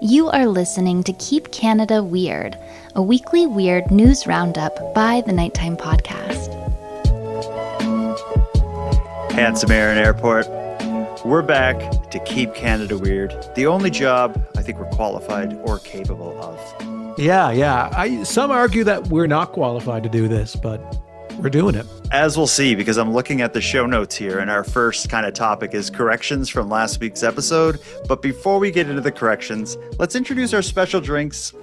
You are listening to Keep Canada Weird, a weekly weird news roundup by the Nighttime Podcast. Handsome Air and Airport. We're back to Keep Canada Weird, the only job I think we're qualified or capable of. Yeah. Some argue that we're not qualified to do this, but we're doing it. As we'll see, because I'm looking at the show notes here, and our first kind of topic is corrections from last week's episode. But before we get into the corrections, let's introduce our special drinks.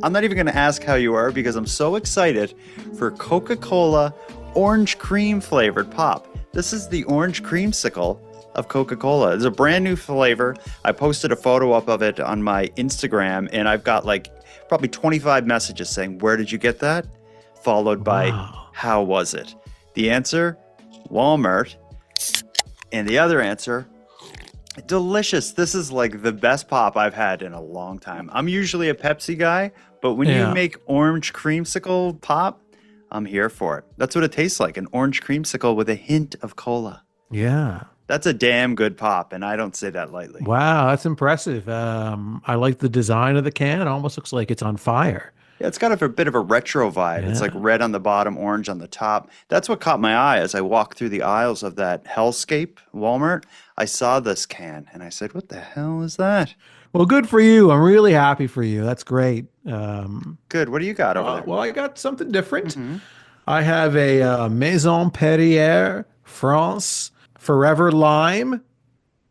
I'm not even going to ask how you are because I'm so excited for Coca-Cola orange cream flavored pop. This is the orange creamsicle of Coca-Cola. It's a brand new flavor. I posted a photo up of it on my Instagram, and I've got like probably 25 messages saying, "Where did you get that?" Followed by, "How was it?" The answer, Walmart. And the other answer, delicious. This is like the best pop I've had in a long time. I'm usually a Pepsi guy, but when you make orange creamsicle pop, I'm here for it. That's what it tastes like, an orange creamsicle with a hint of cola. Yeah. That's a damn good pop, and I don't say that lightly. Wow, that's impressive. I like the design of the can. It almost looks like it's on fire. Yeah, it's got a bit of a retro vibe. It's like red on the bottom, orange on the top. That's what caught my eye as I walked through the aisles of that hellscape Walmart. I saw this can, and I said, "What the hell is that?" Well, good for you. I'm really happy for you. That's great. Good. What do you got over there? Well, I got something different. I have a Maison Perrier France Forever Lime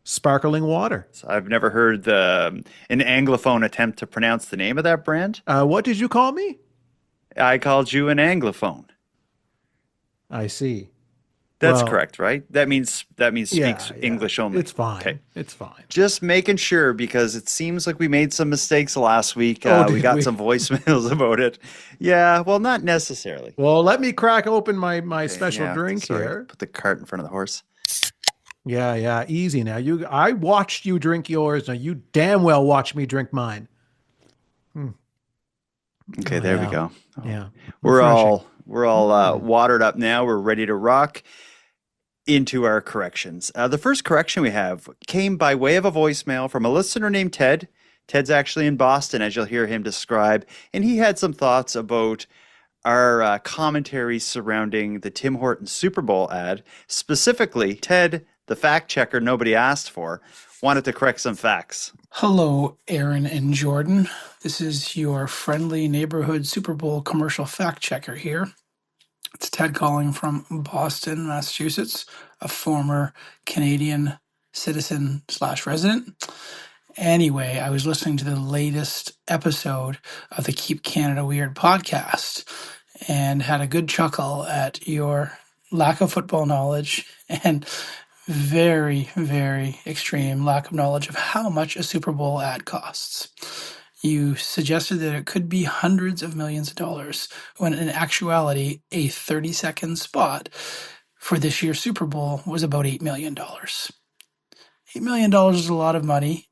sparkling water. So I've never heard an Anglophone attempt to pronounce the name of that brand. What did you call me? I called you an Anglophone. I see. That's correct, right? That means speaks English only. It's fine. Okay. It's fine. Just making sure, because it seems like we made some mistakes last week. We got some voicemails about it. Yeah, well, not necessarily. Well, let me crack open my special drink here. Put the cart in front of the horse. Yeah. Easy now. I watched you drink yours. Now you damn well watch me drink mine. Okay, there we go. Oh, yeah. We're all watered up now. We're ready to rock into our corrections. The first correction we have came by way of a voicemail from a listener named Ted. Ted's actually in Boston, as you'll hear him describe, and he had some thoughts about our commentary surrounding the Tim Hortons Super Bowl ad. Specifically, Ted, the fact checker nobody asked for, wanted to correct some facts. Hello, Aaron and Jordan. This is your friendly neighborhood Super Bowl commercial fact checker here. It's Ted calling from Boston, Massachusetts, a former Canadian citizen / resident. Anyway, I was listening to the latest episode of the Keep Canada Weird podcast and had a good chuckle at your lack of football knowledge and very, very extreme lack of knowledge of how much a Super Bowl ad costs. You suggested that it could be hundreds of millions of dollars, when in actuality, a 30-second spot for this year's Super Bowl was about $8 million. $8 million is a lot of money,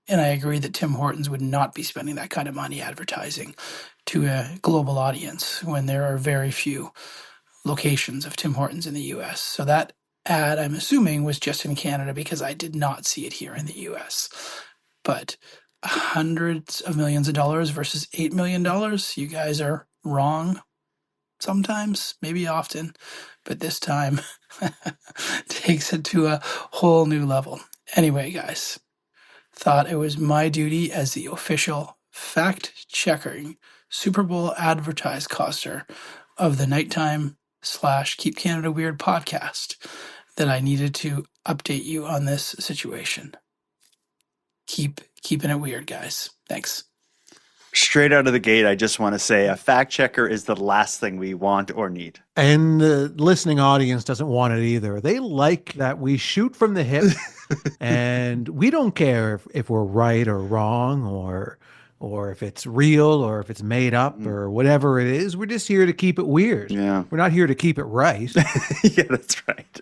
and I agree that Tim Hortons would not be spending that kind of money advertising to a global audience when there are very few locations of Tim Hortons in the U.S. So that ad, I'm assuming, was just in Canada because I did not see it here in the U.S. But hundreds of millions of dollars versus $8 million, you guys are wrong sometimes, maybe often, but this time takes it to a whole new level. Anyway, guys, thought it was my duty as the official fact-checking Super Bowl advertise coster of the Nighttime / Keep Canada Weird podcast that I needed to update you on this situation. Keeping it weird, guys. Thanks. Straight out of the gate, I just want to say a fact checker is the last thing we want or need. And the listening audience doesn't want it either. They like that we shoot from the hip and we don't care if we're right or wrong or if it's real or if it's made up or whatever it is. We're just here to keep it weird. Yeah. We're not here to keep it right. Yeah, that's right.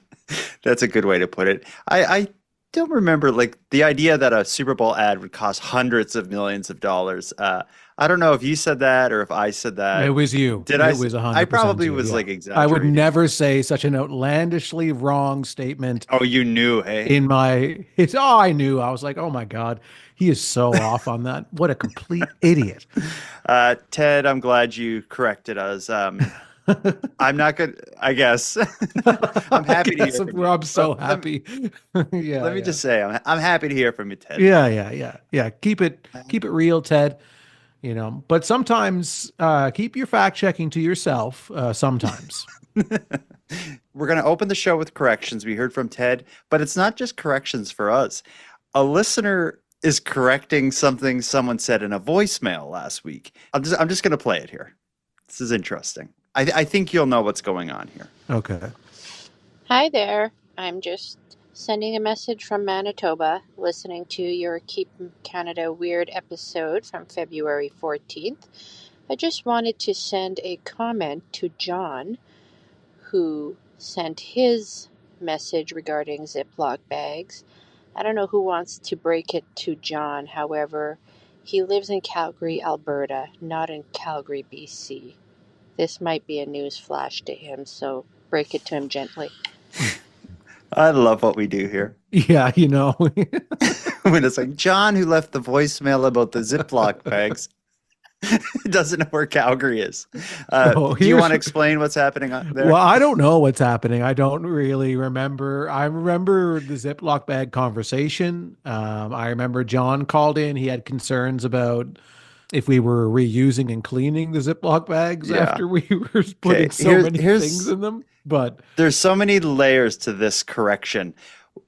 That's a good way to put it. I don't remember like the idea that a Super Bowl ad would cost hundreds of millions of dollars. I don't know if you said that or if I said It that. was you. Did It was I 100% probably you. was Yeah. like I would exaggerating. never say such an outlandishly wrong statement Oh, you knew, hey? in my, it's, oh, I knew. I was like, oh my God, he is so off on that. What a complete idiot. Ted, I'm glad you corrected us. I'm not good, I guess. I'm happy to Yes, hear from you. I'm so Let me, happy. Yeah, let me yeah. just say, I'm happy to hear from you, Ted. Yeah. Keep it real, Ted. But sometimes keep your fact checking to yourself. Sometimes. We're going to open the show with corrections. We heard from Ted, but it's not just corrections for us. A listener is correcting something someone said in a voicemail last week. I'm just going to play it here. This is interesting. I think you'll know what's going on here. Okay. Hi there. I'm just sending a message from Manitoba, listening to your Keep Canada Weird episode from February 14th. I just wanted to send a comment to John, who sent his message regarding Ziploc bags. I don't know who wants to break it to John. However, he lives in Calgary, Alberta, not in Calgary, BC. This might be a news flash to him, so break it to him gently. I love what we do here. Yeah, When it's like John, who left the voicemail about the Ziploc bags, doesn't know where Calgary is. Do you want to explain what's happening there? Well, I don't know what's happening. I don't really remember. I remember the Ziploc bag conversation. I remember John called in. He had concerns about if we were reusing and cleaning the Ziploc bags after we were putting many things in them. But there's so many layers to this correction.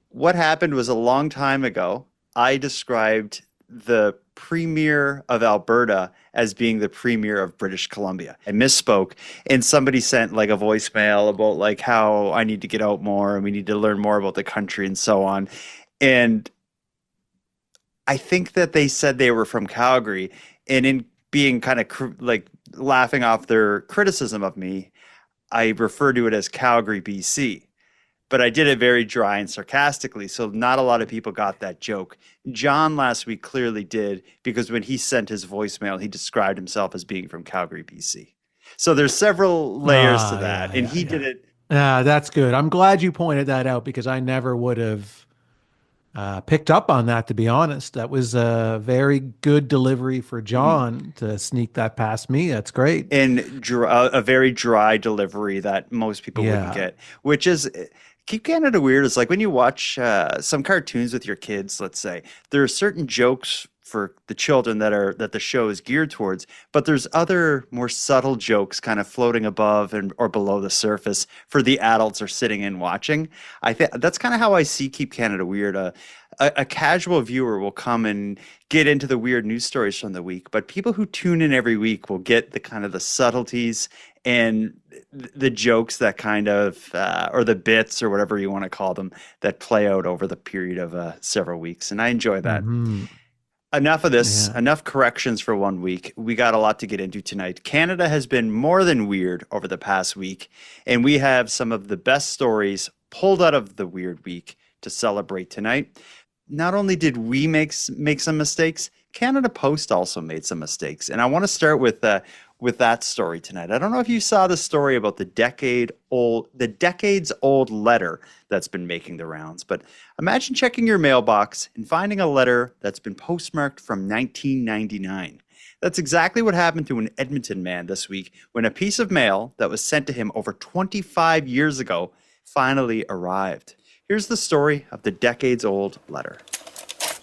What happened was a long time ago, I described the premier of Alberta as being the premier of British Columbia. I misspoke, and somebody sent like a voicemail about like how I need to get out more and we need to learn more about the country and so on. And I think that they said they were from Calgary, and in being kind of like laughing off their criticism of me, I refer to it as Calgary, BC. But I did it very dry and sarcastically, so not a lot of people got that joke. John last week clearly did, because when he sent his voicemail, he described himself as being from Calgary, BC. So there's several layers to that, and he did it. That's good. I'm glad you pointed that out, because I never would have picked up on that, to be honest. That was a very good delivery for John to sneak that past me. That's great. And a very dry delivery that most people wouldn't get, which is... Keep Canada Weird is like when you watch some cartoons with your kids, let's say, there are certain jokes for the children that the show is geared towards, but there's other more subtle jokes kind of floating above or below the surface for the adults are sitting and watching. I think that's kind of how I see Keep Canada Weird. A casual viewer will come and get into the weird news stories from the week, but people who tune in every week will get the kind of the subtleties and the jokes that kind of, or the bits or whatever you want to call them, that play out over the period of several weeks. And I enjoy that. Mm-hmm. Enough of this, enough corrections for 1 week. We got a lot to get into tonight. Canada has been more than weird over the past week, and we have some of the best stories pulled out of the weird week to celebrate tonight. Not only did we make some mistakes, Canada Post also made some mistakes. And I want to start with that story tonight. I don't know if you saw the story about the decades old letter that's been making the rounds, but imagine checking your mailbox and finding a letter that's been postmarked from 1999. That's exactly what happened to an Edmonton man this week when a piece of mail that was sent to him over 25 years ago finally arrived. Here's the story of the decades-old letter.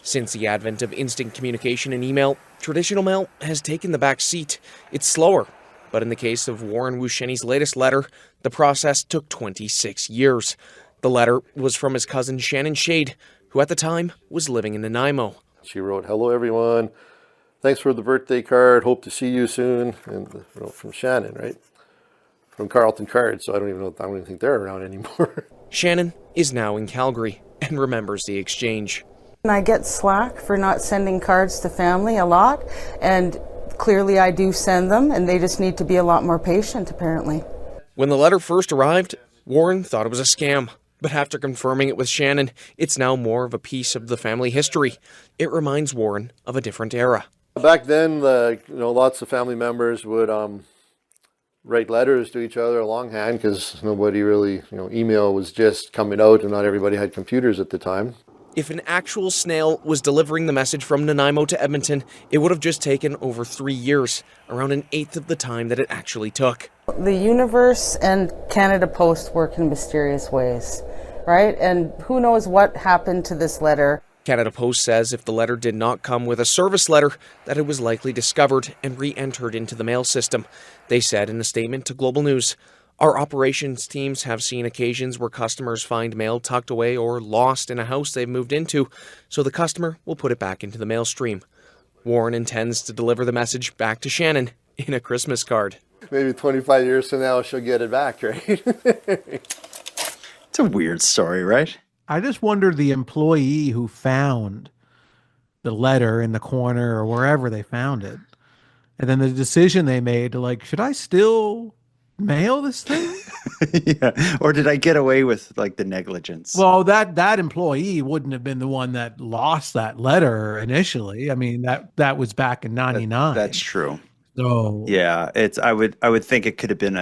Since the advent of instant communication and email, traditional mail has taken the back seat. It's slower, but in the case of Warren Wusheni's latest letter, the process took 26 years. The letter was from his cousin Shannon Shade, who at the time was living in Nanaimo. She wrote, "Hello everyone, thanks for the birthday card, hope to see you soon," and from Shannon, right? From Carlton Cards, so I don't even think they're around anymore. Shannon is now in Calgary and remembers the exchange. I get slack for not sending cards to family a lot, and clearly I do send them, and they just need to be a lot more patient, apparently. When the letter first arrived, Warren thought it was a scam. But after confirming it with Shannon, it's now more of a piece of the family history. It reminds Warren of a different era. Back then, lots of family members would write letters to each other longhand because nobody really, email was just coming out and not everybody had computers at the time. If an actual snail was delivering the message from Nanaimo to Edmonton, it would have just taken over 3 years, around an eighth of the time that it actually took. The universe and Canada Post work in mysterious ways, right? And who knows what happened to this letter. Canada Post says if the letter did not come with a service letter, that it was likely discovered and re-entered into the mail system. They said in a statement to Global News, "Our operations teams have seen occasions where customers find mail tucked away or lost in a house they've moved into, so the customer will put it back into the mail stream." Warren intends to deliver the message back to Shannon in a Christmas card. Maybe 25 years from now, she'll get it back, right? It's a weird story, right? I just wonder the employee who found the letter in the corner or wherever they found it, and then the decision they made to should I still mail this thing? Yeah. Or did I get away with the negligence? Well, that employee wouldn't have been the one that lost that letter initially. I mean, that was back in '99. That's true. So yeah, I would think it could have been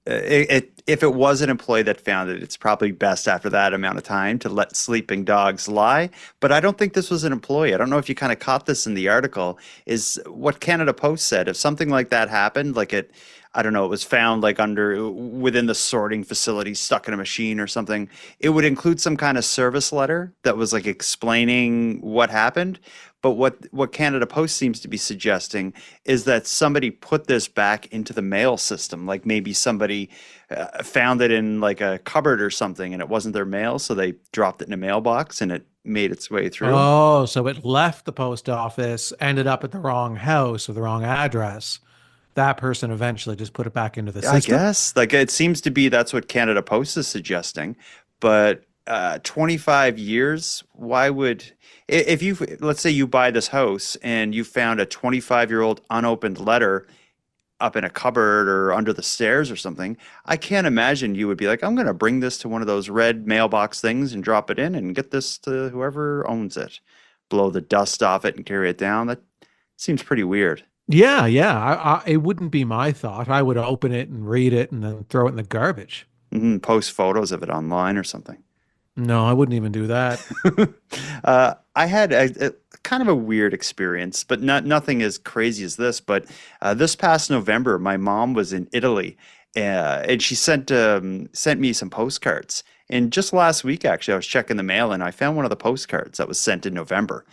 if it was an employee that found it, it's probably best after that amount of time to let sleeping dogs lie. But I don't think this was an employee. I don't know if you kind of caught this in the article, is what Canada Post said. If something like that happened, I don't know, it was found within the sorting facility, stuck in a machine or something, it would include some kind of service letter that was explaining what happened. But what Canada Post seems to be suggesting is that somebody put this back into the mail system. Maybe somebody found it in a cupboard or something and it wasn't their mail, so they dropped it in a mailbox and it made its way through. Oh, so it left the post office, ended up at the wrong house or the wrong address. That person eventually just put it back into the system. I guess. It seems to be that's what Canada Post is suggesting. But 25 years, why would... If let's say you buy this house and you found a 25-year-old unopened letter up in a cupboard or under the stairs or something, I can't imagine you would be like, I'm going to bring this to one of those red mailbox things and drop it in and get this to whoever owns it, blow the dust off it and carry it down. That seems pretty weird. Yeah. It wouldn't be my thought. I would open it and read it and then throw it in the garbage. Mm-hmm. Post photos of it online or something. No, I wouldn't even do that. I had a kind of a weird experience, but nothing as crazy as this. But this past November, my mom was in Italy, and she sent me some postcards. And just last week, actually, I was checking the mail, and I found one of the postcards that was sent in November.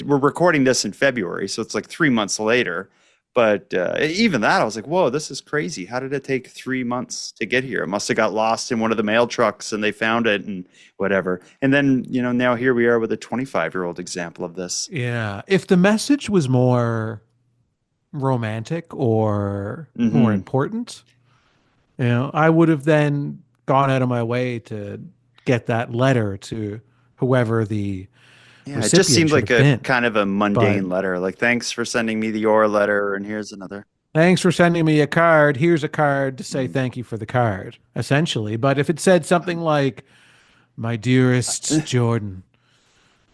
We're recording this in February, so it's 3 months later. But even that, I was like, whoa, this is crazy. How did it take 3 months to get here? It must have got lost in one of the mail trucks and they found it and whatever. And then, now here we are with a 25-year-old example of this. Yeah. If the message was more romantic or more important, I would have then gone out of my way to get that letter to whoever the Yeah, it just seemed like a kind of a mundane But letter. Thanks for sending me your letter, and here's another. thanks for sending me a card. Here's a card to say thank you for the card, essentially. But if it said something like, my dearest Jordan,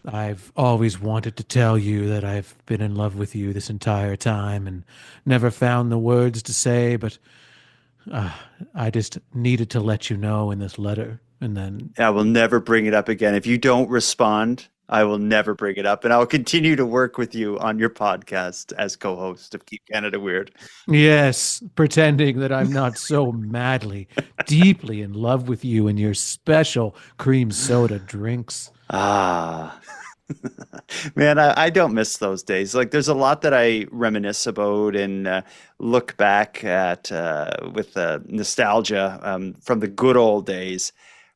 I've always wanted to tell you that I've been in love with you this entire time and never found the words to say, but I just needed to let you know in this letter. And then I will never bring it up again. If you don't respond, I will never bring it up, and I'll continue to work with you on your podcast as co-host of Keep Canada Weird. yes, pretending that I'm not so madly, deeply in love with you and your special cream soda drinks. Ah, man, I don't miss those days. There's a lot that I reminisce about and look back at with nostalgia from the good old days.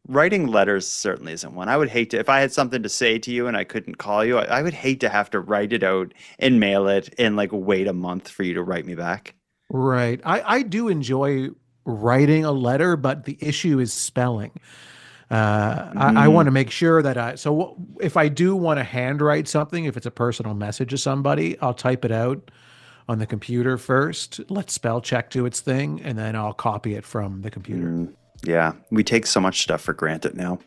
Writing letters certainly isn't one. I would hate to, if I had something to say to you and I couldn't call you, I would hate to have to write it out and mail it and wait a month for you to write me back. Right. I do enjoy writing a letter, but the issue is spelling. I want to make sure that so if I do want to handwrite something, if it's a personal message to somebody, I'll type it out on the computer first, let spell check do its thing, and then I'll copy it from the computer. Yeah, we take so much stuff for granted now.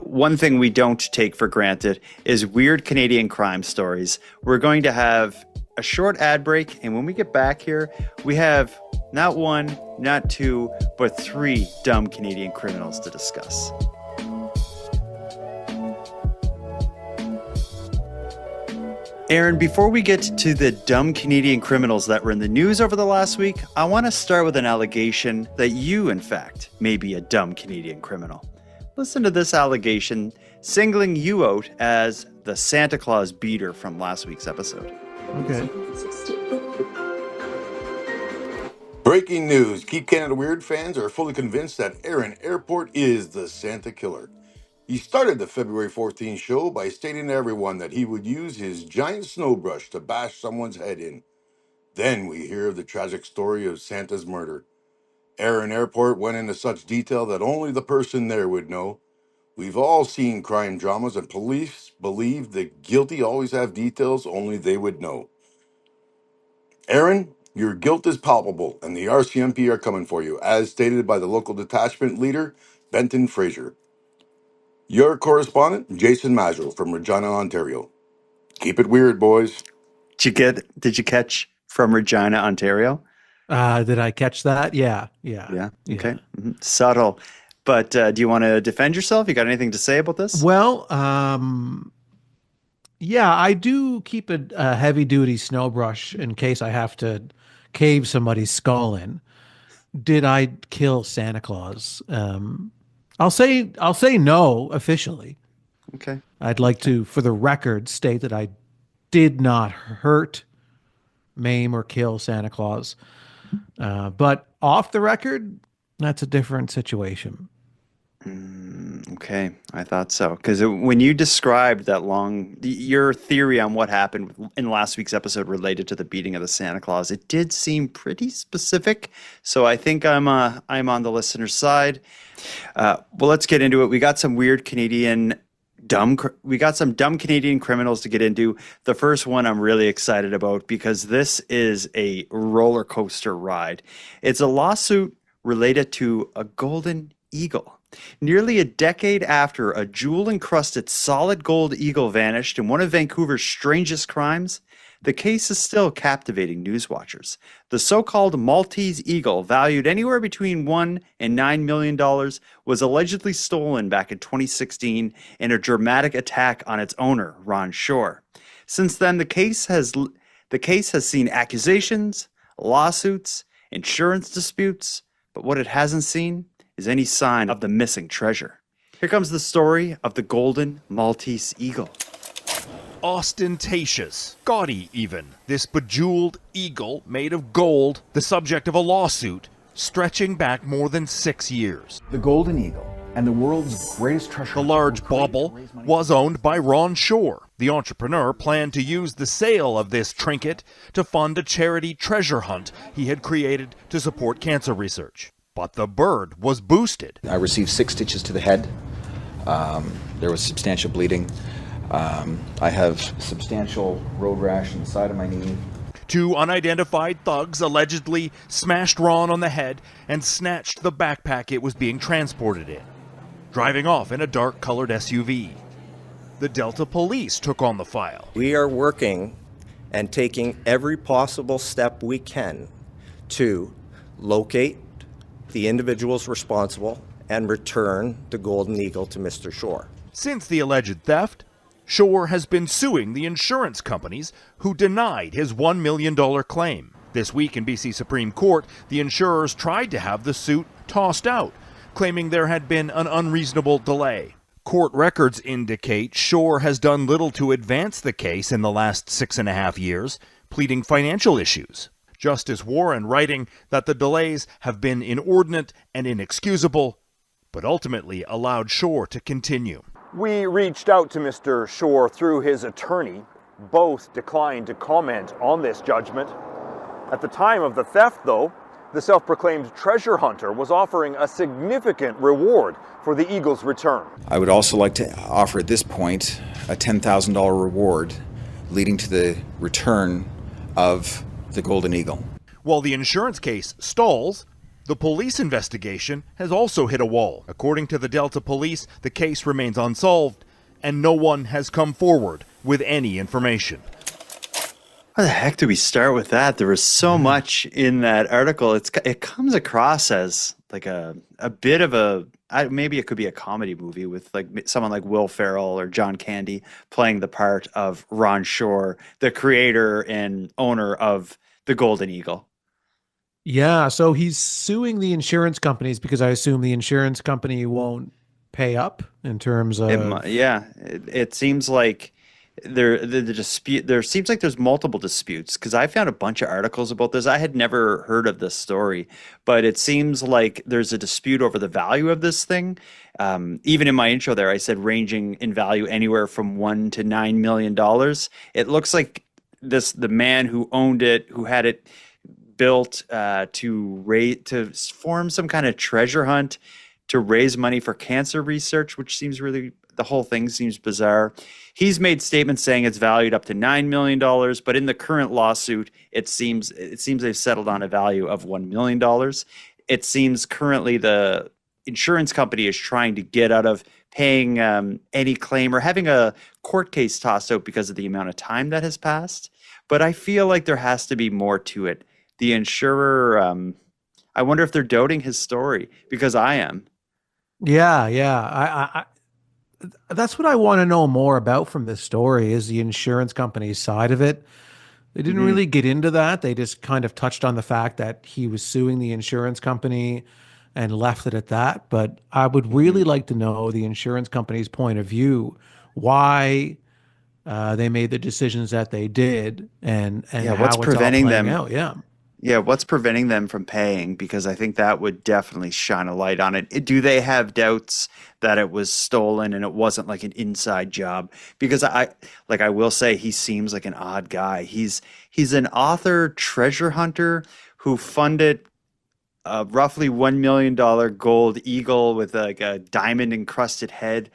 One thing we don't take for granted is weird Canadian crime stories. We're going to have a short ad break, and when we get back here, we have not one, not two, but three dumb Canadian criminals to discuss. Aaron, before we get to the dumb Canadian criminals that were in the news over the last week, I want to start with an allegation that you, in fact, may be a dumb Canadian criminal. Listen to this allegation singling you out as the Santa Claus beater from last week's episode. Okay. Breaking news. Keep Canada Weird fans are fully convinced that Aaron Airport is the Santa Killer. He started the February 14th show by stating to everyone that he would use his giant snow brush to bash someone's head in. Then we hear of the tragic story of Santa's murder. Aaron Airport went into such detail that only the person there would know. We've all seen crime dramas, and police believe the guilty always have details only they would know. Aaron, your guilt is palpable, and the RCMP are coming for you, as stated by the local detachment leader, Benton Fraser. Your correspondent, Jason Maggio from Regina, Ontario. Keep it weird, boys. Did you catch from Regina, Ontario? Did I catch that? Yeah. Yeah. Okay. Mm-hmm. Subtle. But do you want to defend yourself? You got anything to say about this? Well, yeah, I do keep a heavy-duty snow brush in case I have to cave somebody's skull in. Did I kill Santa Claus? I'll say no officially. Okay. I'd like to, for the record, state that I did not hurt, maim, or kill Santa Claus. But off the record, that's a different situation. Okay, I thought so. Because when you described your theory on what happened in last week's episode related to the beating of the Santa Claus, it did seem pretty specific. So I think I'm on the listener's side. Well, let's get into it. We got some dumb Canadian criminals to get into. The first one I'm really excited about because this is a roller coaster ride. It's a lawsuit related to a golden eagle. Nearly a decade after a jewel-encrusted solid gold eagle vanished in one of Vancouver's strangest crimes, the case is still captivating news watchers. The so-called Maltese eagle, valued anywhere between $1 and $9 million, was allegedly stolen back in 2016 in a dramatic attack on its owner, Ron Shore. Since then, the case has seen accusations, lawsuits, insurance disputes, but what it hasn't seen is any sign of the missing treasure. Here comes the story of the golden Maltese eagle. Ostentatious, gaudy even, this bejeweled eagle made of gold, the subject of a lawsuit stretching back more than 6 years. The golden eagle and the world's greatest treasure. The large bauble was owned by Ron Shore. The entrepreneur planned to use the sale of this trinket to fund a charity treasure hunt he had created to support cancer research. But the bird was boosted. I received 6 stitches to the head. There was substantial bleeding. I have substantial road rash on the side of my knee. 2 unidentified thugs allegedly smashed Ron on the head and snatched the backpack it was being transported in, driving off in a dark-colored SUV. The Delta Police took on the file. We are working and taking every possible step we can to locate the individuals responsible and return the golden eagle to Mr. Shore. Since the alleged theft, Shore has been suing the insurance companies who denied his $1 million claim. This week in BC Supreme Court, the insurers tried to have the suit tossed out, claiming there had been an unreasonable delay. Court records indicate Shore has done little to advance the case in the last 6.5 years, pleading financial issues. Justice Warren writing that the delays have been inordinate and inexcusable, but ultimately allowed Shore to continue. We reached out to Mr. Shore through his attorney. Both declined to comment on this judgment. At the time of the theft, though, the self-proclaimed treasure hunter was offering a significant reward for the eagle's return. I would also like to offer at this point a $10,000 reward leading to the return of the golden eagle. While the insurance case stalls, The police investigation has also hit a wall. According to the Delta Police, the case remains unsolved, and no one has come forward with any information. How the heck do we start with that? There was so much in that article. It comes across as like a bit of maybe it could be a comedy movie with like someone like Will Ferrell or John Candy playing the part of Ron Shore, the creator and owner of the Golden Eagle. Yeah, so he's suing the insurance companies because I assume the insurance company won't pay up in terms of It seems like the dispute there seems like there's multiple disputes because I found a bunch of articles about this. I had never heard of this story, but it seems like there's a dispute over the value of this thing. Even in my intro there, I said ranging in value anywhere from $1 to $9 million. It looks like the man who owned it, who had it built to form some kind of treasure hunt to raise money for cancer research, which seems the whole thing seems bizarre. He's made statements saying it's valued up to $9 million, but in the current lawsuit, it seems they've settled on a value of $1 million. It seems currently the insurance company is trying to get out of paying any claim or having a court case tossed out because of the amount of time that has passed. But I feel like there has to be more to it. The insurer, I wonder if they're doubting his story, because I am. Yeah. I that's what I want to know more about from this story is the insurance company's side of it. They didn't really get into that. They just kind of touched on the fact that he was suing the insurance company and left it at that. But I would really like to know the insurance company's point of view, why they made the decisions that they did, and Yeah, how what's it's preventing all playing them? out. Yeah. Yeah, what's preventing them from paying? Because I think that would definitely shine a light on it. Do they have doubts that it was stolen and it wasn't like an inside job? Because I will say he seems like an odd guy. He's an author treasure hunter who funded a roughly $1 million gold eagle with like a diamond encrusted head,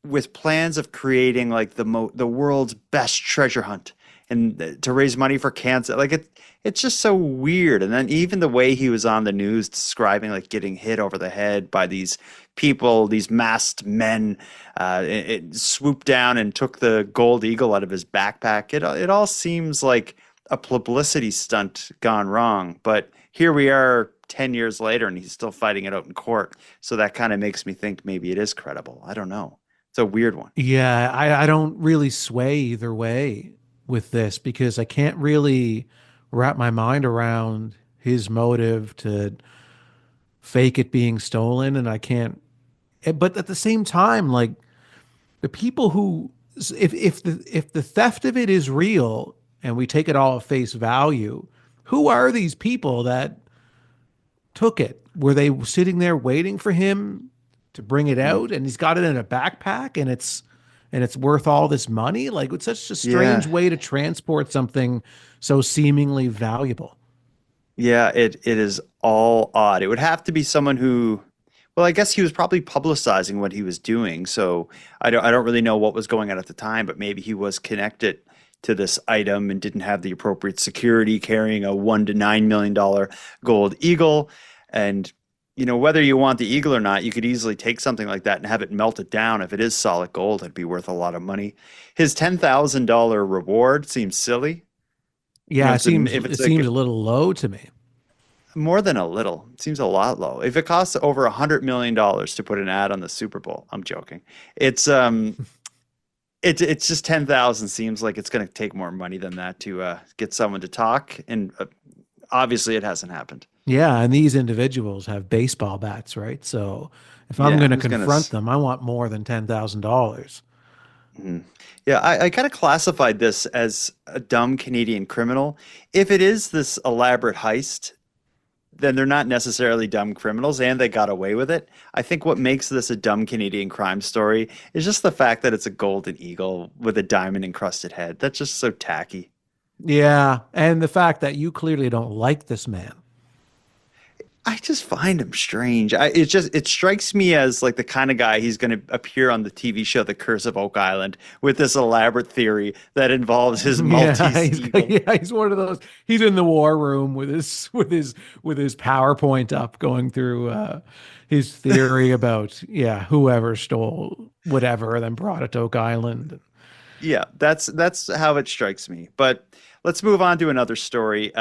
with plans of creating like the world's best treasure hunt and to raise money for cancer. Like it's just so weird. And then even the way he was on the news describing like getting hit over the head by these people, these masked men, it swooped down and took the gold eagle out of his backpack. It all seems like a publicity stunt gone wrong. But here we are 10 years later and he's still fighting it out in court. So that kind of makes me think maybe it is credible. I don't know. It's a weird one. Yeah, I don't really sway either way with this because I can't really wrap my mind around his motive to fake it being stolen, and I can't. But at the same time, like the people who, if the theft of it is real and we take it all at face value, who are these people that took it? Were they sitting there waiting for him to bring it out, and he's got it in a backpack, and it's worth all this money? Like, it's such a strange way to transport something so seemingly valuable. Yeah, it is all odd. It would have to be someone who, well, I guess he was probably publicizing what he was doing. So I don't really know what was going on at the time, but maybe he was connected to this item and didn't have the appropriate security, carrying a $1 to $9 million gold eagle. And whether you want the eagle or not, you could easily take something like that and have it melted down. If it is solid gold, it'd be worth a lot of money. His $10,000 reward seems silly. Yeah, it seems a little low to me. More than a little. It seems a lot low. If it costs over $100 million to put an ad on the Super Bowl, I'm joking. It's just 10,000 seems like it's going to take more money than that to get someone to talk, and obviously it hasn't happened. Yeah, and these individuals have baseball bats, right? So if I'm going to confront them, I want more than $10,000. Mm-hmm. Yeah, I kind of classified this as a dumb Canadian criminal. If it is this elaborate heist, then they're not necessarily dumb criminals, and they got away with it. I think what makes this a dumb Canadian crime story is just the fact that it's a golden eagle with a diamond encrusted head. That's just so tacky. Yeah, and the fact that you clearly don't like this man. I just find him strange. It strikes me as like the kind of guy he's going to appear on the TV show The Curse of Oak Island with this elaborate theory that involves his Yeah, Maltese eagle. he's one of those. He's in the war room with his PowerPoint up, going through his theory about whoever stole whatever and then brought it to Oak Island. Yeah, that's how it strikes me. But let's move on to another story.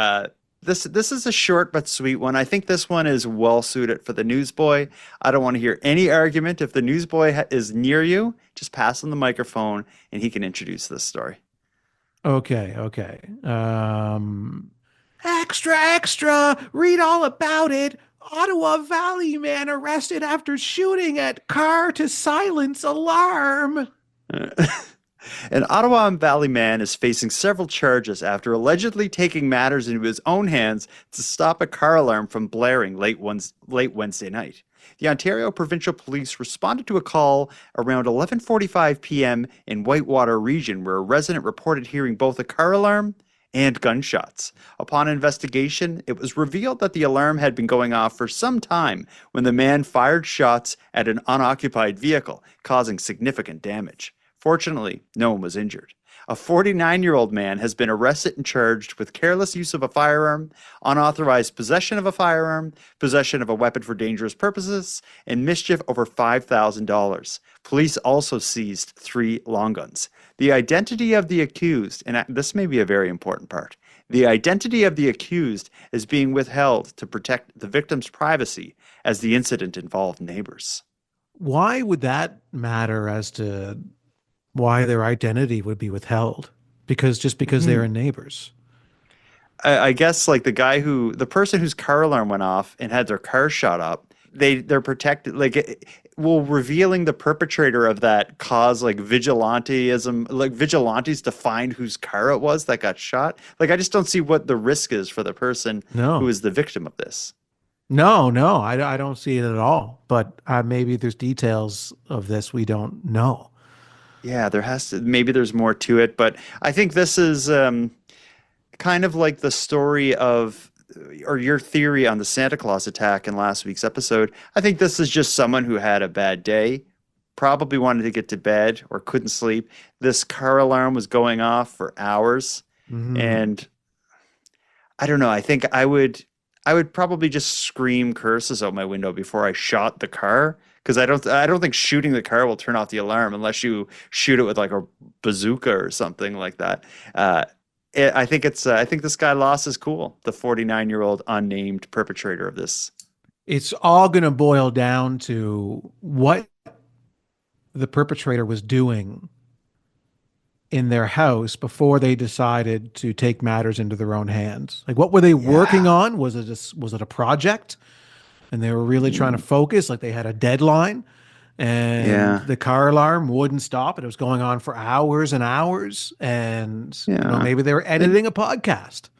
This is a short but sweet one. I think this one is well suited for the newsboy. I don't want to hear any argument. If the newsboy is near you, just pass him the microphone and he can introduce this story. Okay. Extra, extra! Read all about it. Ottawa Valley man arrested after shooting at car to silence alarm. An Ottawa Valley man is facing several charges after allegedly taking matters into his own hands to stop a car alarm from blaring late Wednesday night. The Ontario Provincial Police responded to a call around 11:45 p.m. in Whitewater region where a resident reported hearing both a car alarm and gunshots. Upon investigation, it was revealed that the alarm had been going off for some time when the man fired shots at an unoccupied vehicle, causing significant damage. Fortunately, no one was injured. A 49-year-old man has been arrested and charged with careless use of a firearm, unauthorized possession of a firearm, possession of a weapon for dangerous purposes, and mischief over $5,000. Police also seized 3 long guns. The identity of the accused, and this may be a very important part, the identity of the accused is being withheld to protect the victim's privacy as the incident involved neighbors. Why would that matter as to why their identity would be withheld? Because they're neighbors. I guess like the person whose car alarm went off and had their car shot up, they're protected. Like, will revealing the perpetrator of that cause like vigilantism, like vigilantes to find whose car it was that got shot? Like, I just don't see what the risk is for the person who is the victim of this. No, I don't see it at all. But maybe there's details of this we don't know. Yeah, maybe there's more to it, but I think this is kind of like the story of, or your theory on the Santa Claus attack in last week's episode. I think this is just someone who had a bad day, probably wanted to get to bed or couldn't sleep. This car alarm was going off for hours, and I don't know. I think I would probably just scream curses out my window before I shot the car. Because I don't think shooting the car will turn off the alarm unless you shoot it with like a bazooka or something like that. I think this guy lost his cool. The 49-year-old unnamed perpetrator of this. It's all going to boil down to what the perpetrator was doing in their house before they decided to take matters into their own hands. Like, what were they working on? Was it a project? And they were really trying to focus, like they had a deadline, and the car alarm wouldn't stop. And it was going on for hours and hours. And maybe they were editing a podcast.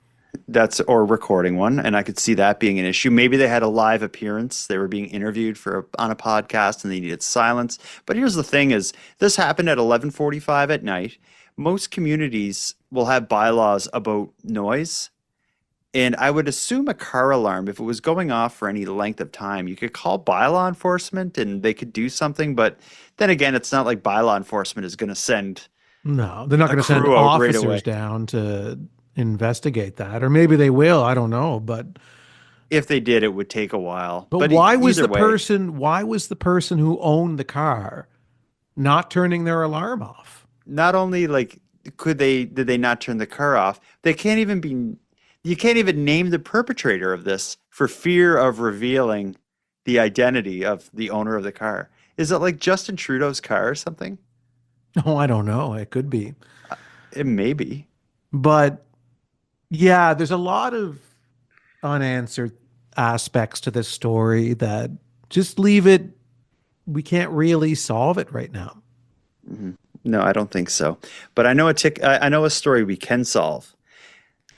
Or recording one, and I could see that being an issue. Maybe they had a live appearance. They were being interviewed on a podcast, and they needed silence. But here's the thing: is this happened at 11:45 at night? Most communities will have bylaws about noise. And I would assume a car alarm, if it was going off for any length of time, you could call bylaw enforcement and they could do something. But then again, it's not like bylaw enforcement is going to send. No, they're not going to send officers down to investigate that. Or maybe they will. I don't know. But if they did, it would take a while. But why was the person who owned the car not turning their alarm off? Not only did they not turn the car off, you can't even name the perpetrator of this for fear of revealing the identity of the owner of the car. Is it like Justin Trudeau's car or something? Oh, I don't know. It could be. It may be. But yeah, there's a lot of unanswered aspects to this story that just leave it. We can't really solve it right now. Mm-hmm. No, I don't think so. But I know a story we can solve.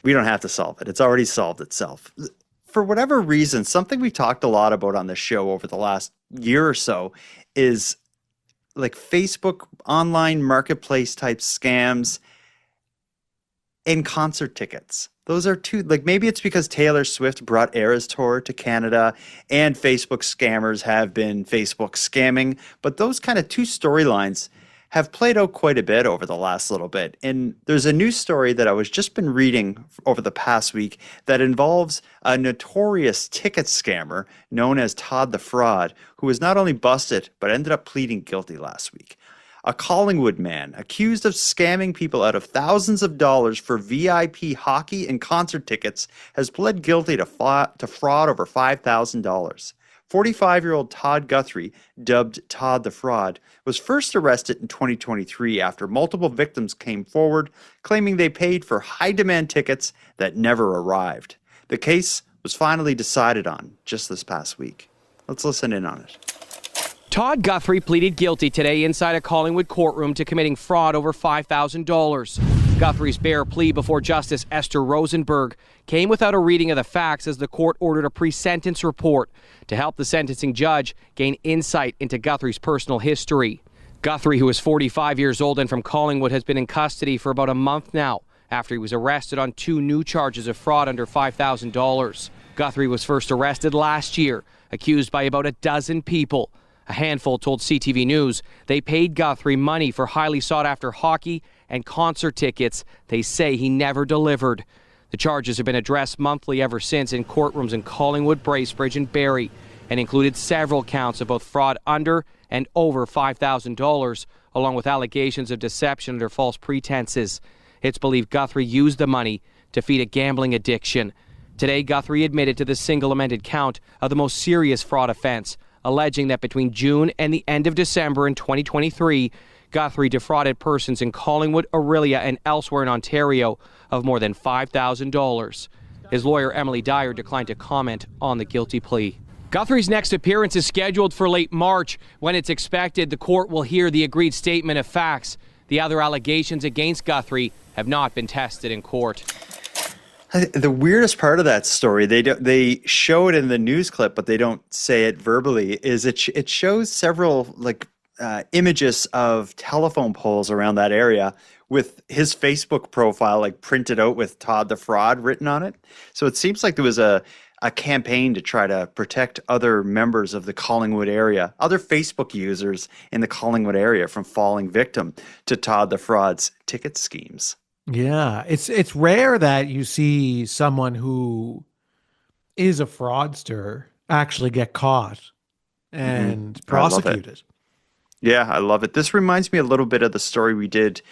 We don't have to solve it. It's already solved itself. For whatever reason, something we've talked a lot about on this show over the last year or so is like Facebook online marketplace type scams. and concert tickets. Those are two, like maybe it's because Taylor Swift brought Eras Tour to Canada and Facebook scammers have been Facebook scamming, but those kind of two storylines have played out quite a bit over the last little bit. And there's a news story that I was just been reading over the past week that involves a notorious ticket scammer known as Todd the Fraud, who was not only busted, but ended up pleading guilty last week. A Collingwood man accused of scamming people out of thousands of dollars for VIP hockey and concert tickets has pled guilty to fraud over $5,000. 45-year-old Todd Guthrie, dubbed Todd the Fraud, was first arrested in 2023 after multiple victims came forward claiming they paid for high-demand tickets that never arrived. The case was finally decided on just this past week. Let's listen in on it. Todd Guthrie pleaded guilty today inside a Collingwood courtroom to committing fraud over $5,000. Guthrie's bare plea before Justice Esther Rosenberg came without a reading of the facts as the court ordered a pre-sentence report to help the sentencing judge gain insight into Guthrie's personal history. Guthrie, who is 45 years old and from Collingwood, has been in custody for about a month now after he was arrested on 2 new charges of fraud under $5,000. Guthrie was first arrested last year, accused by about a dozen people. A handful told CTV News they paid Guthrie money for highly sought-after hockey and concert tickets they say he never delivered. The charges have been addressed monthly ever since in courtrooms in Collingwood, Bracebridge and Barrie, and included several counts of both fraud under and over $5,000, along with allegations of deception under false pretenses. It's believed Guthrie used the money to feed a gambling addiction. Today, Guthrie admitted to the single amended count of the most serious fraud offense, alleging that between June and the end of December in 2023, Guthrie defrauded persons in Collingwood, Orillia, and elsewhere in Ontario of more than $5,000. His lawyer, Emily Dyer, declined to comment on the guilty plea. Guthrie's next appearance is scheduled for late March. When it's expected, the court will hear the agreed statement of facts. The other allegations against Guthrie have not been tested in court. The weirdest part of that story, they show it in the news clip, but they don't say it verbally, is it shows several images of telephone poles around that area with his Facebook profile printed out with Todd the Fraud written on it. So it seems like there was a campaign to try to protect other members of the Collingwood area, other Facebook users in the Collingwood area from falling victim to Todd the Fraud's ticket schemes. Yeah, it's rare that you see someone who is a fraudster actually get caught and prosecuted. Yeah, I love it. This reminds me a little bit of the story we did.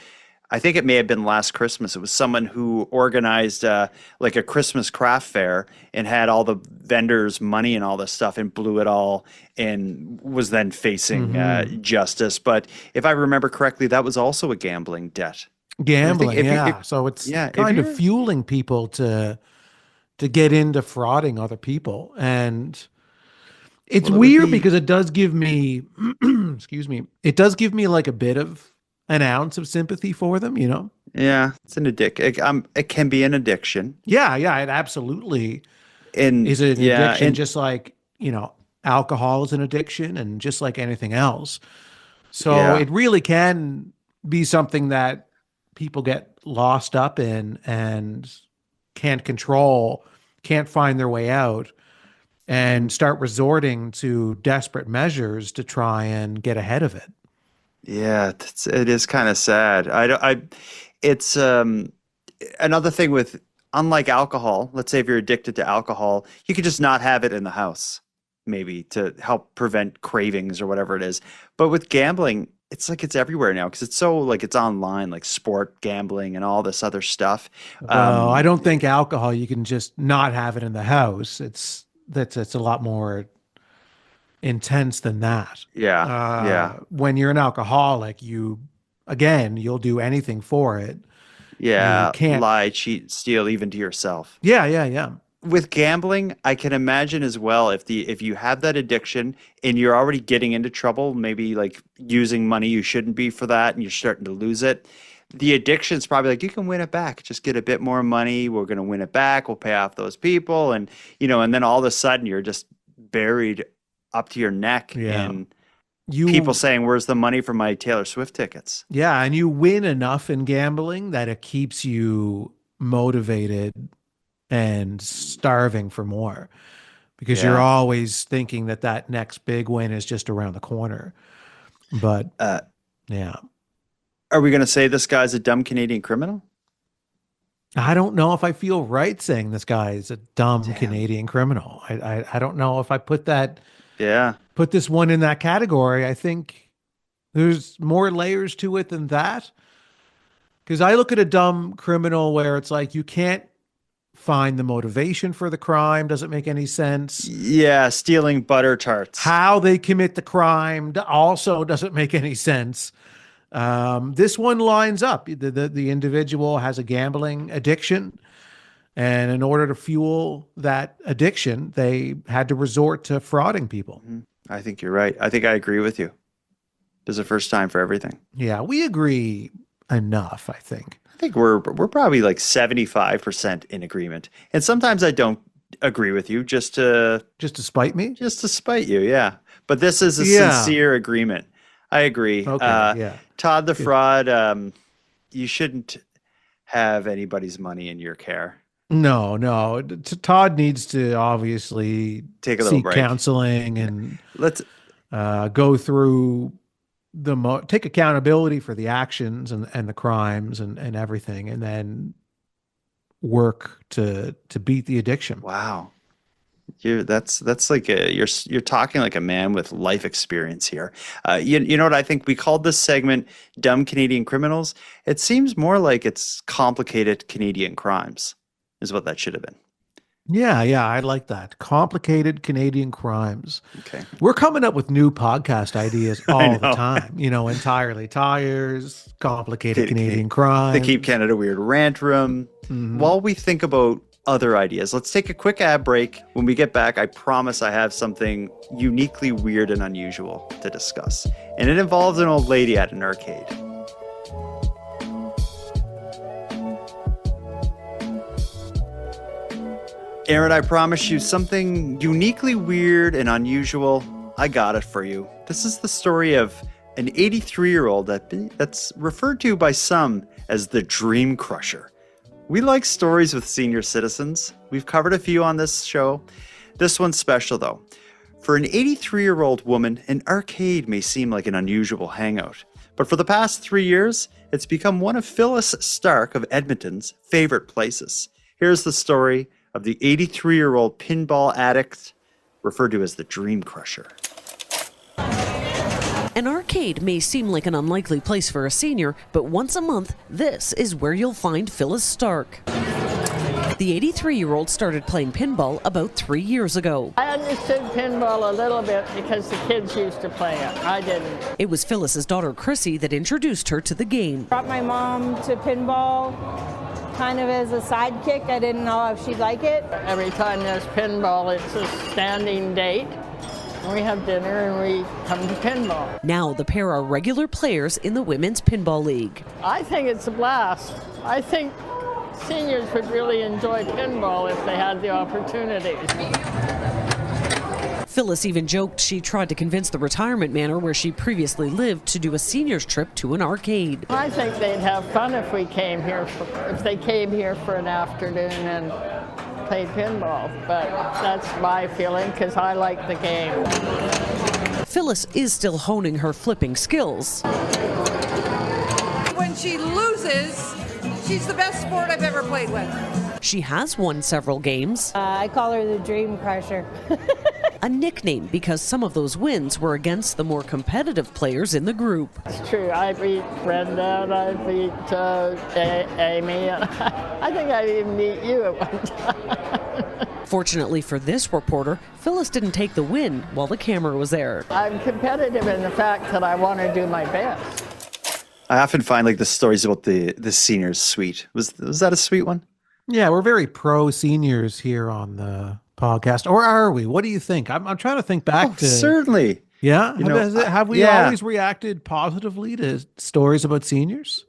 I think it may have been last Christmas. It was someone who organized a Christmas craft fair and had all the vendors' money and all this stuff and blew it all and was then facing justice. But if I remember correctly, that was also a gambling debt. Gambling, yeah. So it's kind of fueling people to get into frauding other people. And it's weird because it does give me, excuse me, it does give me like a bit of an ounce of sympathy for them, you know? Yeah, it's an addiction. It can be an addiction. Yeah, it absolutely is an addiction, just like, you know, alcohol is an addiction and just like anything else. So it really can be something that people get lost up in and can't control, can't find their way out, and start resorting to desperate measures to try and get ahead of it. Yeah, it is kind of sad. It's another thing with, unlike alcohol, let's say if you're addicted to alcohol, you could just not have it in the house, maybe to help prevent cravings or whatever it is. But with gambling, it's like it's everywhere now because it's so it's online, like sport gambling and all this other stuff. Well, I don't think alcohol, you can just not have it in the house. It's a lot more intense than that. Yeah. When you're an alcoholic, you'll do anything for it. Yeah. You can't lie, cheat, steal, even to yourself. Yeah. With gambling, I can imagine as well if you have that addiction and you're already getting into trouble, maybe like using money you shouldn't be for that, and you're starting to lose it. The addiction's probably like, you can win it back. Just get a bit more money. We're going to win it back. We'll pay off those people, and and then all of a sudden you're just buried up to your neck in people saying, "Where's the money for my Taylor Swift tickets?" Yeah, and you win enough in gambling that it keeps you motivated and starving for more, because Yeah. you're always thinking that that next big win is just around the corner. But yeah, Are we going to say this guy's a dumb Canadian criminal? I don't know if I feel right saying this guy is a dumb Canadian criminal. I don't know if I put this one in that category. I think there's more layers to it than that. Because I look at a dumb criminal where it's like you can't find the motivation for the crime. Doesn't make any sense. Yeah, stealing butter tarts. How they commit the crime also doesn't make any sense. This one lines up. The individual has a gambling addiction, and in order to fuel that addiction, they had to resort to frauding people. I think you're right. I think I agree with you. There's a first time for everything. Yeah, we agree enough, I think. I think we're probably like 75% in agreement. And sometimes I don't agree with you just to spite me? Just to spite you, yeah. But this is a sincere agreement. I agree. Okay, Todd the Fraud, you shouldn't have anybody's money in your care. No. Todd needs to obviously take a little seek break. Counseling and let's go through take accountability for the actions and the crimes and everything, and then work to beat the addiction. Wow. That's like you're talking like a man with life experience here. You know what I think? We called this segment "Dumb Canadian Criminals." It seems more like it's complicated Canadian crimes, is what that should have been. Yeah, I like that. Complicated Canadian crimes. Okay, we're coming up with new podcast ideas all the time. Entirely tires, complicated Canadian crimes, the Keep Canada Weird rant room. Mm-hmm. While we think about other ideas, let's take a quick ad break. When we get back, I promise I have something uniquely weird and unusual to discuss. And it involves an old lady at an arcade. Aaron, I promise you something uniquely weird and unusual. I got it for you. This is the story of an 83-year-old that's referred to by some as the Dream Crusher. We like stories with senior citizens. We've covered a few on this show. This one's special, though. For an 83-year-old woman, an arcade may seem like an unusual hangout. But for the past 3 years, it's become one of Phyllis Stark of Edmonton's favorite places. Here's the story of the 83-year-old pinball addict referred to as the Dream Crusher. An arcade may seem like an unlikely place for a senior, but once a month, this is where you'll find Phyllis Stark. The 83-year-old started playing pinball about 3 years ago. I understood pinball a little bit because the kids used to play it. I didn't. It was Phyllis's daughter, Chrissy, that introduced her to the game. Brought my mom to pinball kind of as a sidekick. I didn't know if she'd like it. Every time there's pinball, it's a standing date. We have dinner and we come to pinball. Now the pair are regular players in the Women's Pinball League. I think it's a blast. I think seniors would really enjoy pinball if they had the opportunities. Phyllis even joked she tried to convince the retirement manor where she previously lived to do a seniors trip to an arcade. I think they'd have fun if they came here for an afternoon and played pinball, but that's my feeling because I like the game. Phyllis is still honing her flipping skills. When she loses, she's the best sport I've ever played with. She has won several games. I call her the Dream Crusher. A nickname because some of those wins were against the more competitive players in the group. It's true. I beat Brenda and I beat Amy. And I think I even beat you at one time. Fortunately for this reporter, Phyllis didn't take the win while the camera was there. I'm competitive in the fact that I want to do my best. I often find like the stories about the seniors sweet. Was that a sweet one? Yeah, we're very pro seniors here on the podcast, or are we? What do you think? I'm trying to think back to certainly. Yeah, have we always reacted positively to stories about seniors?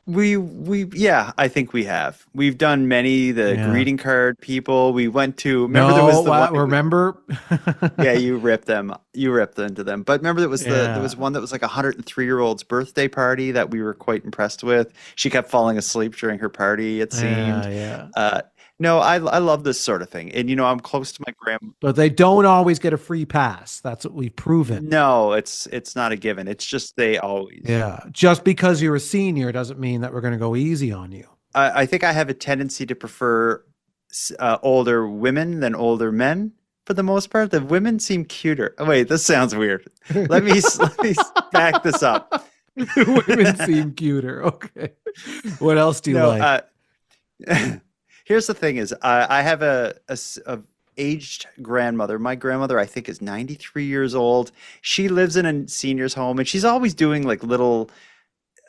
Yeah, I think we have. We've done many, the Yeah. greeting card people. We went to, remember there was the one, remember? yeah, you ripped them. You ripped into them. But remember there was Yeah. one that was like a 103-year-old's birthday party that we were quite impressed with. She kept falling asleep during her party, it seemed. Yeah. No, I love this sort of thing. And I'm close to my grandma. But they don't always get a free pass. That's what we've proven. No, it's not a given. It's just they always. Yeah. Just because you're a senior doesn't mean that we're going to go easy on you. I think I have a tendency to prefer older women than older men for the most part. The women seem cuter. Oh, wait, this sounds weird. Let me back this up. Women seem cuter. Okay. What else do you like? Here's the thing: is I have a aged grandmother. My grandmother, I think, is 93 years old. She lives in a senior's home, and she's always doing like little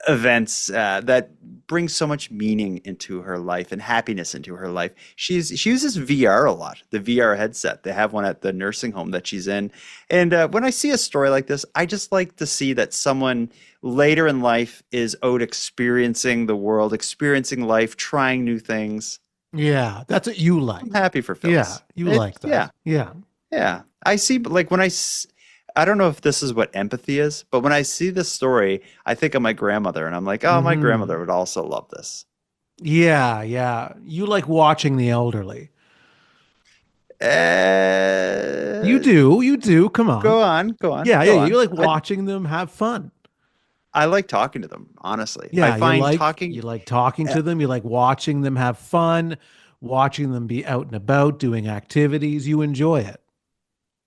events that bring so much meaning into her life and happiness into her life. She uses VR a lot, the VR headset. They have one at the nursing home that she's in. And when I see a story like this, I just like to see that someone later in life is out experiencing the world, experiencing life, trying new things. Yeah, that's what you like. I'm happy for Phyllis. Yeah, you like that. Yeah. I see, but like I don't know if this is what empathy is, but when I see this story, I think of my grandmother, and I'm like, oh, my grandmother would also love this. Yeah. You like watching the elderly. You do. Come on. Go on. Yeah. On. You like watching them have fun. I like talking to them, honestly. Yeah, I find you like talking to them. You like watching them have fun, watching them be out and about, doing activities. You enjoy it.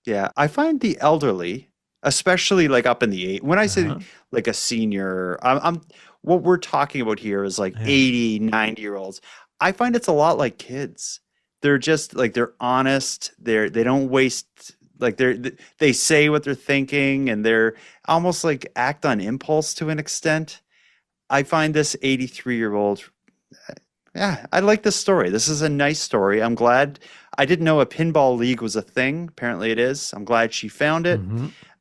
Yeah, I find the elderly, especially like up in the when I say like a senior, I'm what we're talking about here is like 80, 90-year-olds. I find it's a lot like kids. They're just like they're honest. They don't waste. Like they say what they're thinking, and they're almost like act on impulse to an extent. I find this 83-year-old. Yeah, I like this story. This is a nice story. I'm glad. I didn't know a pinball league was a thing. Apparently it is. I'm glad she found it.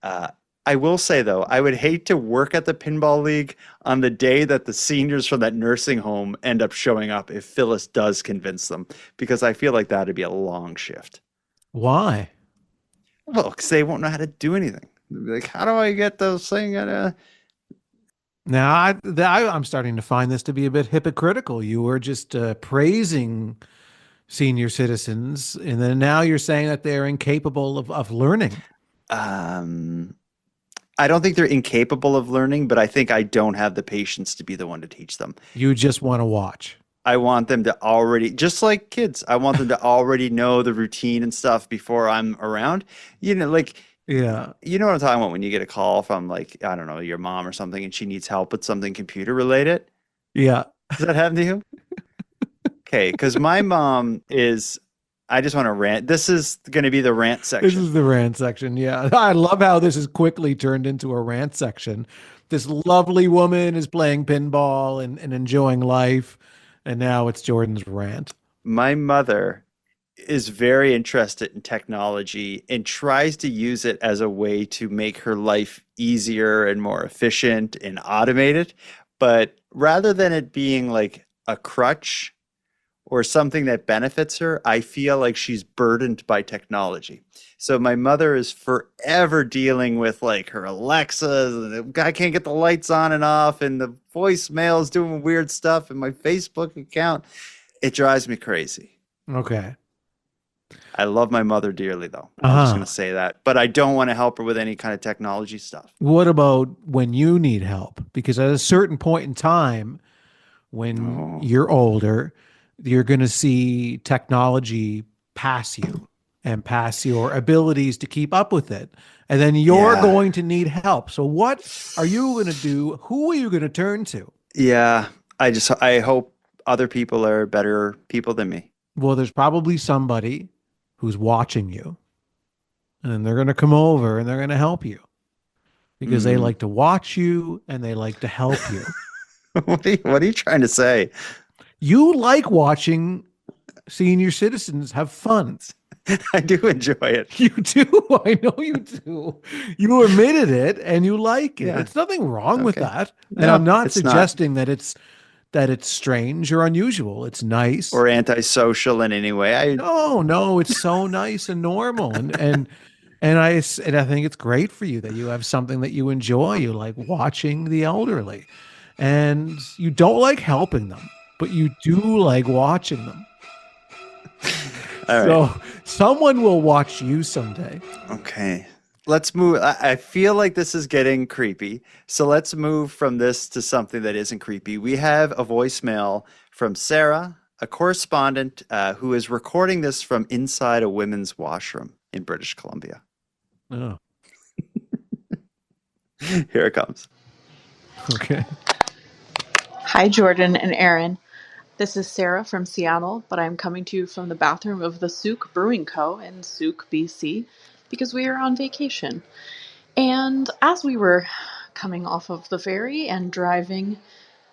I will say, though, I would hate to work at the pinball league on the day that the seniors from that nursing home end up showing up if Phyllis does convince them, because I feel like that would be a long shift. Why? Well, because they won't know how to do anything. Like, how do I get those things? Now, I'm starting to find this to be a bit hypocritical. You were just praising senior citizens, and then now you're saying that they're incapable of learning. I don't think they're incapable of learning, but I think I don't have the patience to be the one to teach them. You just want to watch. I want them to already, just like kids, I want them to already know the routine and stuff before I'm around. Like, yeah, you know what I'm talking about when you get a call from, like, I don't know, your mom or something, and she needs help with something computer related. Yeah. Does that happen to you? Okay, because my mom is, I just want to rant. This is going to be the rant section. This is the rant section. Yeah. I love how this has quickly turned into a rant section. This lovely woman is playing pinball and enjoying life. And now it's Jordan's rant. My mother is very interested in technology and tries to use it as a way to make her life easier and more efficient and automated. But rather than it being like a crutch or something that benefits her, I feel like she's burdened by technology. So my mother is forever dealing with like her Alexas, and I can't get the lights on and off, and the voicemail is doing weird stuff, and my Facebook account. It drives me crazy. Okay. I love my mother dearly, though. I'm just going to say that. But I don't want to help her with any kind of technology stuff. What about when you need help? Because at a certain point in time, when you're older, you're going to see technology pass you and pass your abilities to keep up with it. And then you're going to need help. So what are you going to do? Who are you going to turn to? Yeah, I hope other people are better people than me. Well, there's probably somebody who's watching you, and they're going to come over and they're going to help you because they like to watch you and they like to help you. What are you trying to say? You like watching senior citizens have fun. I do enjoy it. You do. I know you do. You admitted it and you like it. Yeah. There's nothing wrong with that. And No, I'm not it's suggesting that it's that it's strange or unusual. It's nice. Or antisocial in any way. No, it's so nice and normal. And I think it's great for you that you have something that you enjoy. You like watching the elderly. And you don't like helping them, but you do like watching them. All So right. someone will watch you someday. Okay. Let's move. I feel like this is getting creepy. So let's move from this to something that isn't creepy. We have a voicemail from Sarah, a correspondent who is recording this from inside a women's washroom in British Columbia. Oh. Here it comes. Okay. Hi, Jordan and Aaron. This is Sarah from Seattle, but I'm coming to you from the bathroom of the Souk Brewing Co. in Souk, BC, because we are on vacation. And as we were coming off of the ferry and driving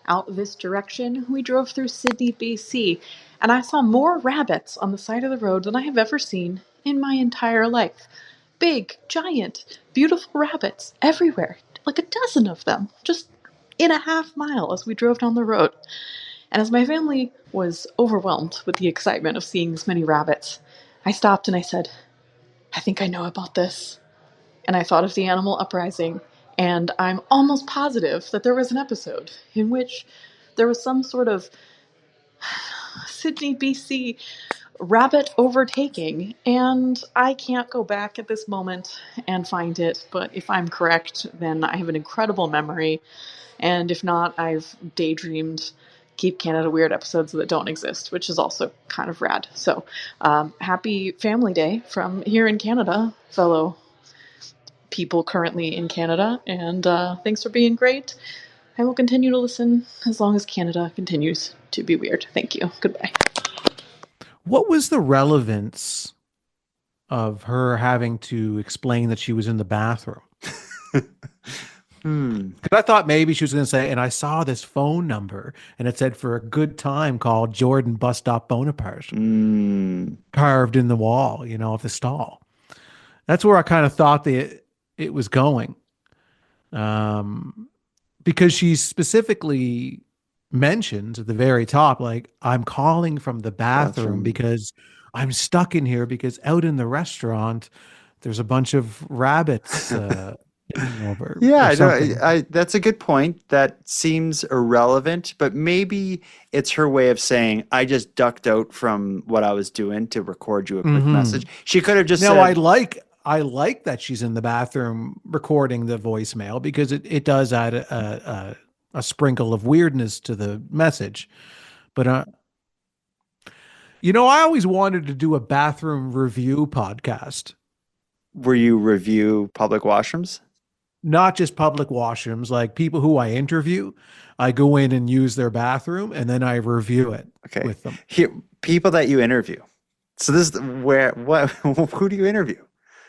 out this direction, we drove through Sydney, BC, and I saw more rabbits on the side of the road than I have ever seen in my entire life. Big, giant, beautiful rabbits everywhere, like a dozen of them, just in a half mile as we drove down the road. And as my family was overwhelmed with the excitement of seeing this many rabbits, I stopped and I said, I think I know about this. And I thought of the animal uprising, and I'm almost positive that there was an episode in which there was some sort of Sydney, BC rabbit overtaking, and I can't go back at this moment and find it, but if I'm correct, then I have an incredible memory, and if not, I've daydreamed Keep Canada Weird episodes that don't exist, which is also kind of rad. So happy Family Day from here in Canada, fellow people currently in Canada, and thanks for being great. I will continue to listen as long as Canada continues to be weird. Thank you. Goodbye. What was the relevance of her having to explain that she was in the bathroom? Because I thought maybe she was going to say, and I saw this phone number, and it said for a good time called Jordan Bus Stop Bonaparte, carved in the wall, of the stall. That's where I kind of thought it was going, because she specifically mentions at the very top, like, I'm calling from the bathroom because I'm stuck in here because out in the restaurant there's a bunch of rabbits. Yeah, that's a good point. That seems irrelevant, but maybe it's her way of saying, I just ducked out from what I was doing to record you a quick message. She could have just said, I like that she's in the bathroom recording the voicemail, because it does add a sprinkle of weirdness to the message. But I always wanted to do a bathroom review podcast. Where you review public washrooms? Not just public washrooms, like people who I interview. I go in and use their bathroom, and then I review it with them. People that you interview. So this is who do you interview?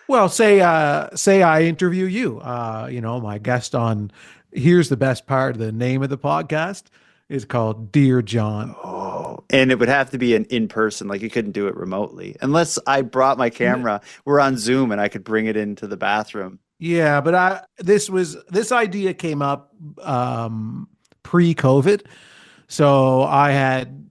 Well, say I interview you. My guest on, here's the best part, the name of the podcast is called Dear John. Oh, and it would have to be an in-person, like you couldn't do it remotely. Unless I brought my camera, we're on Zoom and I could bring it into the bathroom. Yeah, but this idea came up pre-COVID. So I had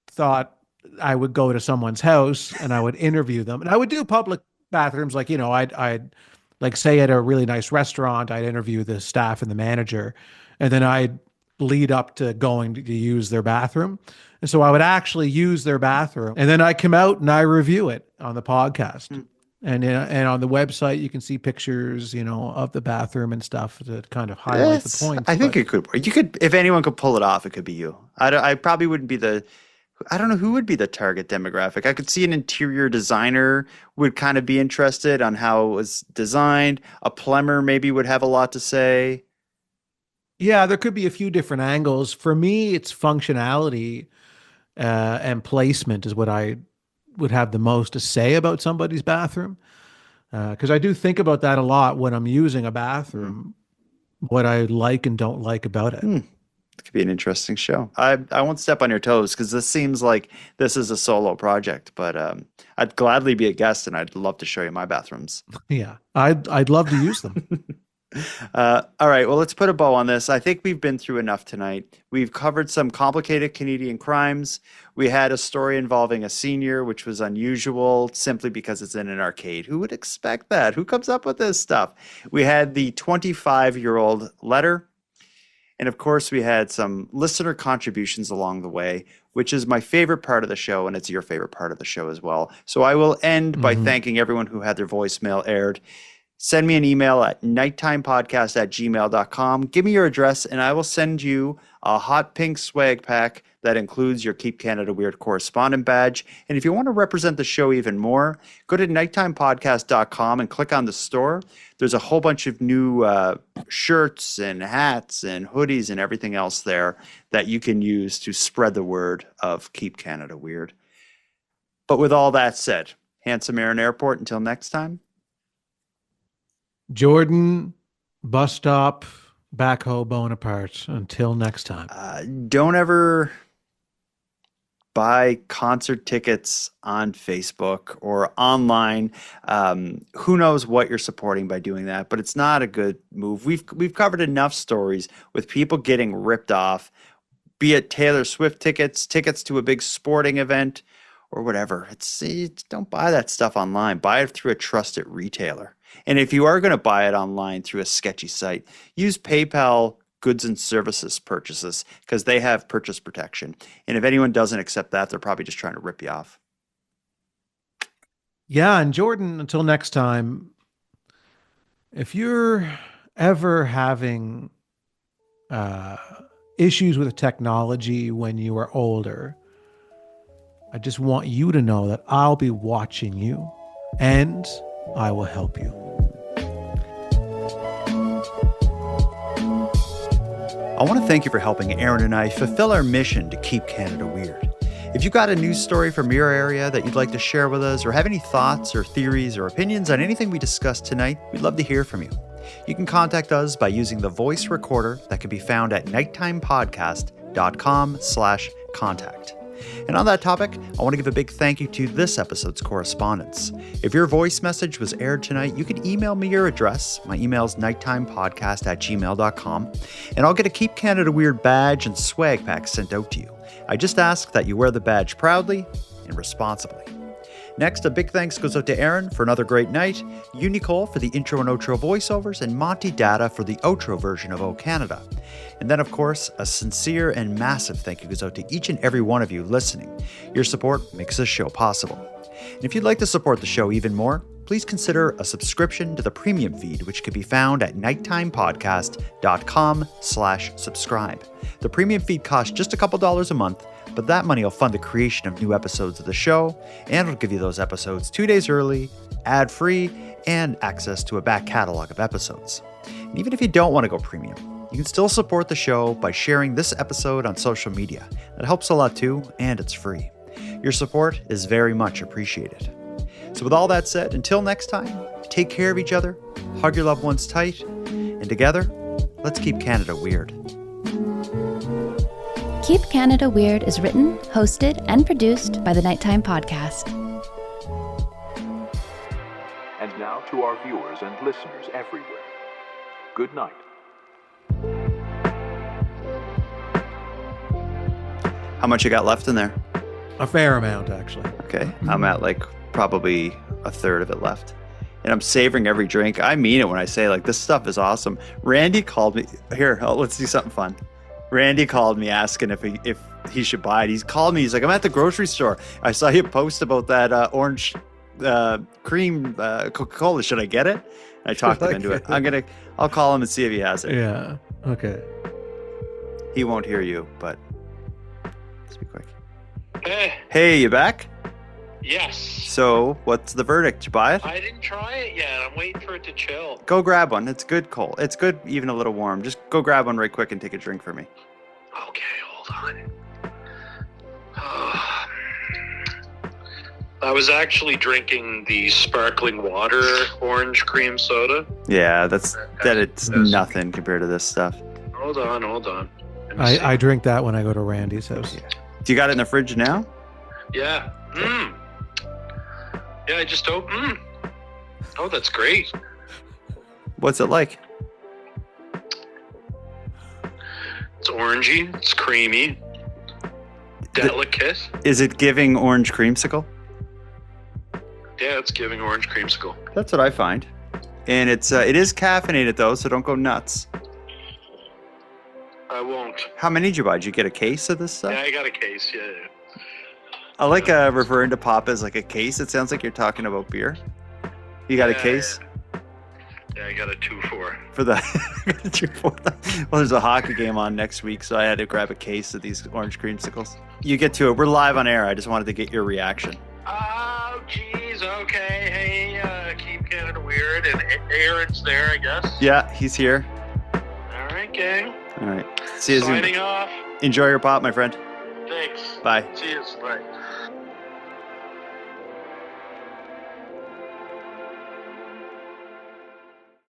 thought I would go to someone's house and I would interview them, and I would do public bathrooms. Like, I'd like, say at a really nice restaurant, I'd interview the staff and the manager, and then I'd lead up to going to use their bathroom. And so I would actually use their bathroom, and then I come out and I review it on the podcast. And on the website, you can see pictures, of the bathroom and stuff to kind of highlight the points. I think it could work. You could, if anyone could pull it off, it could be you. I probably wouldn't be I don't know who would be the target demographic. I could see an interior designer would kind of be interested on how it was designed. A plumber maybe would have a lot to say. Yeah, there could be a few different angles. For me, it's functionality and placement is what I would have the most to say about somebody's bathroom. Because I do think about that a lot when I'm using a bathroom, what I like and don't like about it. It could be an interesting show. I won't step on your toes because this seems like this is a solo project, but I'd gladly be a guest and I'd love to show you my bathrooms. Yeah, I'd love to use them. All right, well, let's put a bow on this. I think we've been through enough tonight. We've covered some complicated Canadian crimes. We had a story involving a senior, which was unusual simply because it's in an arcade. Who would expect that? Who comes up with this stuff? We had the 25-year-old letter. And of course, we had some listener contributions along the way, which is my favorite part of the show, and it's your favorite part of the show as well. So I will end by thanking everyone who had their voicemail aired. Send me an email at nighttimepodcast@gmail.com. Give me your address, and I will send you a hot pink swag pack that includes your Keep Canada Weird correspondent badge. And if you want to represent the show even more, go to nighttimepodcast.com and click on the store. There's a whole bunch of new shirts and hats and hoodies and everything else there that you can use to spread the word of Keep Canada Weird. But with all that said, handsome Aaron Airport, until next time. Jordan, bus stop, backhoe Bonaparte. Until next time. Don't ever buy concert tickets on Facebook or online. Who knows what you're supporting by doing that, but it's not a good move. We've covered enough stories with people getting ripped off, be it Taylor Swift tickets to a big sporting event, or whatever. It's don't buy that stuff online. Buy it through a trusted retailer. And if you are going to buy it online through a sketchy site, use PayPal goods and services purchases because they have purchase protection. And if anyone doesn't accept that, they're probably just trying to rip you off. Yeah, and Jordan, until next time, if you're ever having issues with technology when you are older, I just want you to know that I'll be watching you and I will help you. I want to thank you for helping Aaron and I fulfill our mission to keep Canada weird. If you got a news story from your area that you'd like to share with us, or have any thoughts or theories or opinions on anything we discussed tonight, we'd love to hear from you. You can contact us by using the voice recorder that can be found at nighttimepodcast.com/contact. And on that topic, I want to give a big thank you to this episode's correspondents. If your voice message was aired tonight, you can email me your address. My email is nighttimepodcast@gmail.com, and I'll get a Keep Canada Weird badge and swag pack sent out to you. I just ask that you wear the badge proudly and responsibly. Next, a big thanks goes out to Aaron for another great night, Nicole for the intro and outro voiceovers, and Monty Data for the outro version of O Canada. And then, of course, a sincere and massive thank you goes out to each and every one of you listening. Your support makes this show possible. And if you'd like to support the show even more, please consider a subscription to the premium feed, which can be found at nighttimepodcast.com/subscribe. The premium feed costs just a couple dollars a month, but that money will fund the creation of new episodes of the show, and it'll give you those episodes 2 days early, ad-free, and access to a back catalog of episodes. And even if you don't want to go premium, you can still support the show by sharing this episode on social media. That helps a lot too, and it's free. Your support is very much appreciated. So with all that said, until next time, take care of each other, hug your loved ones tight, and together, let's keep Canada weird. Keep Canada Weird is written, hosted, and produced by the Nighttime Podcast. And now to our viewers and listeners everywhere. Good night. How much you got left in there? A fair amount, actually. Okay, I'm at probably a third of it left. And I'm savoring every drink. I mean it when I say this stuff is awesome. Randy called me. Here, let's do something fun. Randy called me asking if he should buy it. He's called me. He's like, I'm at the grocery store. I saw you post about that orange cream Coca-Cola. Should I get it? And I talked him into it. I'll call him and see if he has it. Yeah. Okay. He won't hear you, but let's be quick. Hey, you back? Yes. So, what's the verdict? Did you buy it? I didn't try it yet. I'm waiting for it to chill. Go grab one. It's good cold. It's good even a little warm. Just go grab one right quick and take a drink for me. Okay, hold on. I was actually drinking the sparkling water orange cream soda. Yeah, it's nothing compared to this stuff. Hold on. I drink that when I go to Randy's house. Do you got it in the fridge now? Yeah. Yeah, I just opened. Oh, that's great. What's it like? It's orangey. It's creamy. Delicate. Is it giving orange creamsicle? Yeah, it's giving orange creamsicle. That's what I find. And it is caffeinated though, so don't go nuts. I won't. How many did you buy? Did you get a case of this stuff? Yeah, I got a case. Yeah. I like referring to pop as like a case. It sounds like you're talking about beer. You got a case? Yeah, I got a 2-4. For the 2-4. Well, there's a hockey game on next week, so I had to grab a case of these orange creamsicles. You get to it. We're live on air. I just wanted to get your reaction. Oh, geez. Okay. Hey, Keep Canada Weird. And Aaron's there, I guess. Yeah, he's here. All right, gang. All right. See you soon. Signing off. Enjoy your pop, my friend. Thanks. Bye. See you. Bye.